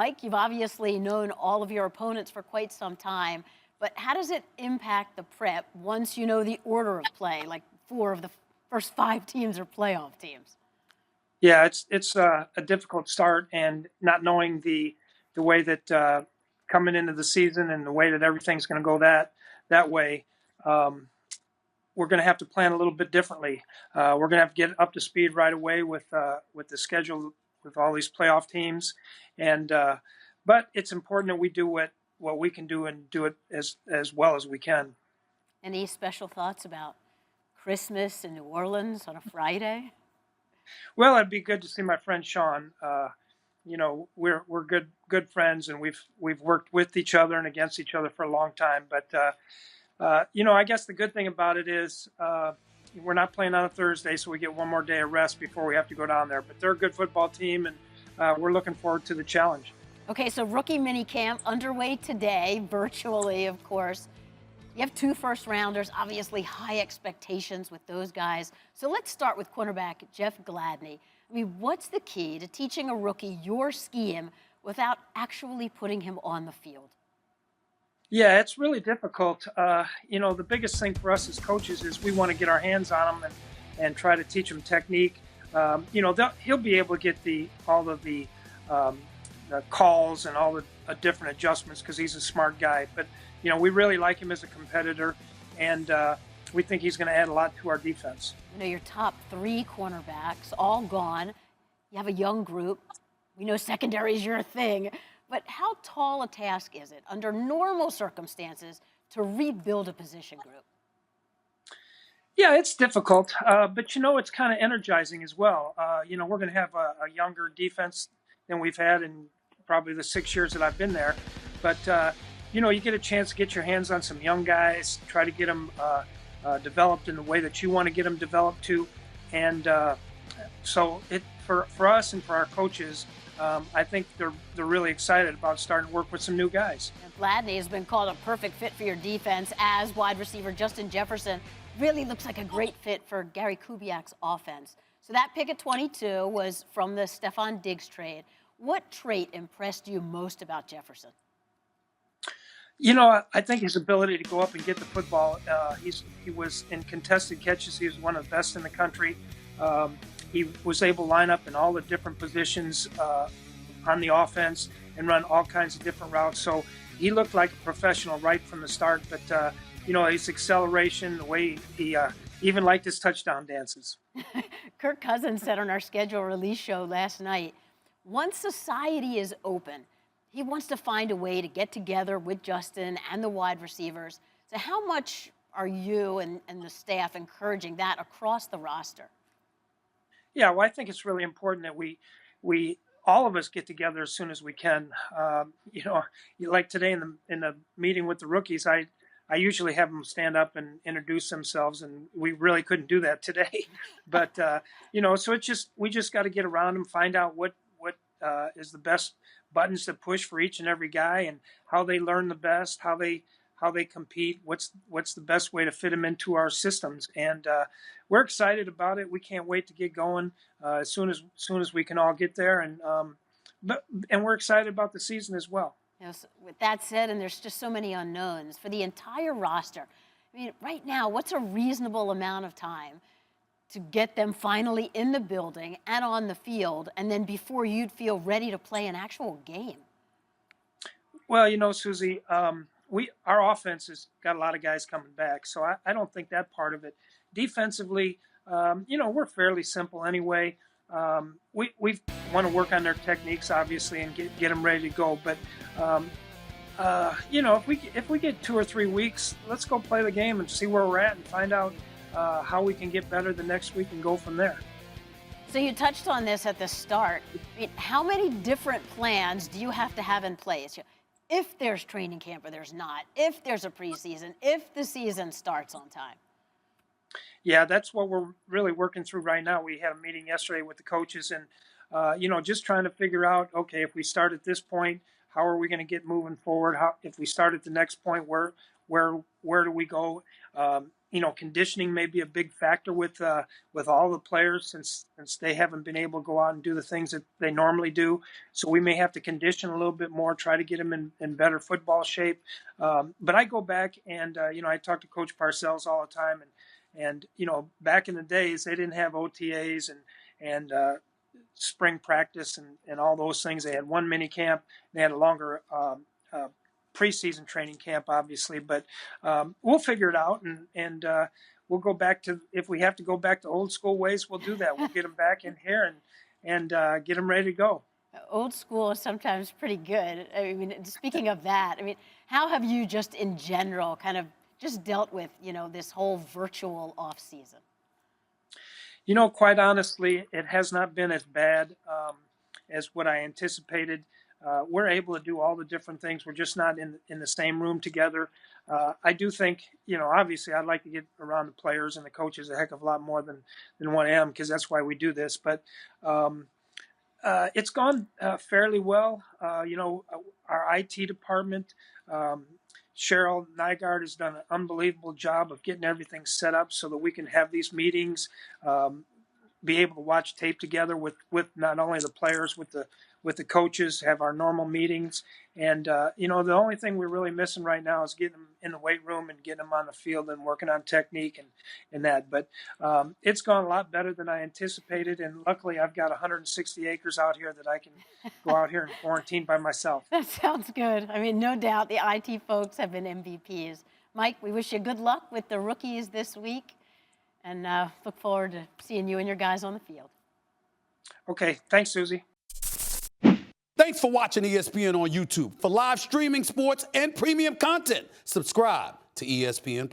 Mike, you've obviously known all of your opponents for quite some time, but how does it impact the prep once you know the order of play, like 4 of the first 5 teams are playoff teams? Yeah, it's a difficult start, and not knowing the way that coming into the season and the way that everything's going to go that way, um, we're going to have to plan a little bit differently. We're going to have to get up to speed right away with the schedule with all these playoff teams, and but it's important that we do what we can do and do it as well as we can. Any special thoughts about Christmas in New Orleans on a Friday? Well, it'd be good to see my friend Sean. We're good friends, and we've worked with each other and against each other for a long time. But I guess the good thing about it is we're not playing on a Thursday, so we get one more day of rest before we have to go down there. But they're a good football team, and we're looking forward to the challenge. Okay, so rookie minicamp underway today, virtually, of course. You have 2 first-rounders, obviously high expectations with those guys. So let's start with cornerback Jeff Gladney. I mean, what's the key to teaching a rookie your scheme without actually putting him on the field? Yeah, it's really difficult. The biggest thing for us as coaches is we want to get our hands on them and try to teach them technique. He'll be able to get all of the calls and all the different adjustments because he's a smart guy. But we really like him as a competitor, and we think he's going to add a lot to our defense. Your top 3 cornerbacks all gone. You have a young group. We know secondary is your thing. But how tall a task is it under normal circumstances to rebuild a position group? Yeah, it's difficult, but it's kind of energizing as well. We're going to have a younger defense than we've had in probably the 6 years that I've been there. But you get a chance to get your hands on some young guys, try to get them developed in the way that you want to get them developed to. And so for us and for our coaches, I think they're really excited about starting to work with some new guys. And Gladney has been called a perfect fit for your defense, as wide receiver Justin Jefferson really looks like a great fit for Gary Kubiak's offense. So that pick at 22 was from the Stefon Diggs trade. What trait impressed you most about Jefferson? I think his ability to go up and get the football. He was in contested catches. He was one of the best in the country. He was able to line up in all the different positions on the offense and run all kinds of different routes. So he looked like a professional right from the start. But, his acceleration, the way he even liked his touchdown dances. Kirk Cousins said on our schedule release show last night, once society is open, he wants to find a way to get together with Justin and the wide receivers. So how much are you and the staff encouraging that across the roster? Yeah, well, I think it's really important that we all of us get together as soon as we can. Like today in the meeting with the rookies, I usually have them stand up and introduce themselves, and we really couldn't do that today. But so we just got to get around them, find out what is the best buttons to push for each and every guy, and how they learn the best, how they compete, what's the best way to fit them into our systems. And we're excited about it. We can't wait to get going as soon as we can all get there. And we're excited about the season as well. So with that said, and there's just so many unknowns for the entire roster. I mean, right now, what's a reasonable amount of time to get them finally in the building and on the field, and then before you'd feel ready to play an actual game? Well, Susie, our offense has got a lot of guys coming back, so I don't think that part of it. Defensively, we're fairly simple anyway. We want to work on their techniques, obviously, and get them ready to go. But if we get 2 or 3 weeks, let's go play the game and see where we're at and find out how we can get better the next week and go from there. So you touched on this at the start. I mean, how many different plans do you have to have in place? If there's training camp or there's not, if there's a preseason, if the season starts on time? Yeah, that's what we're really working through right now. We had a meeting yesterday with the coaches and, just trying to figure out, okay, if we start at this point, how are we going to get moving forward? If we start at the next point, where do we go? conditioning may be a big factor with all the players since they haven't been able to go out and do the things that they normally do. So we may have to condition a little bit more, try to get them in better football shape. But I go back and I talk to Coach Parcells all the time, and back in the days they didn't have OTAs and spring practice and all those things. They had one mini camp. They had a longer preseason training camp, obviously, but we'll figure it out, and we'll go back to, if we have to go back to old school ways, we'll do that. We'll get them back in here and get them ready to go. Old school is sometimes pretty good. I mean, speaking of that, I mean, how have you just in general kind of just dealt with, this whole virtual off season? Quite honestly, it has not been as bad as what I anticipated. We're able to do all the different things. We're just not in the same room together. I do think, obviously I'd like to get around the players and the coaches a heck of a lot more than what I am, because that's why we do this. But it's gone fairly well. Our IT department, Cheryl Nygaard, has done an unbelievable job of getting everything set up so that we can have these meetings, be able to watch tape together with not only the players, with the coaches, have our normal meetings. And, the only thing we're really missing right now is getting them in the weight room and getting them on the field and working on technique and that. But it's gone a lot better than I anticipated. And luckily I've got 160 acres out here that I can go out here and quarantine by myself. That sounds good. I mean, no doubt the IT folks have been MVPs. Mike, we wish you good luck with the rookies this week, and look forward to seeing you and your guys on the field. Okay. Thanks, Susie. Thanks for watching ESPN on YouTube. For live streaming, sports, and premium content, subscribe to ESPN+.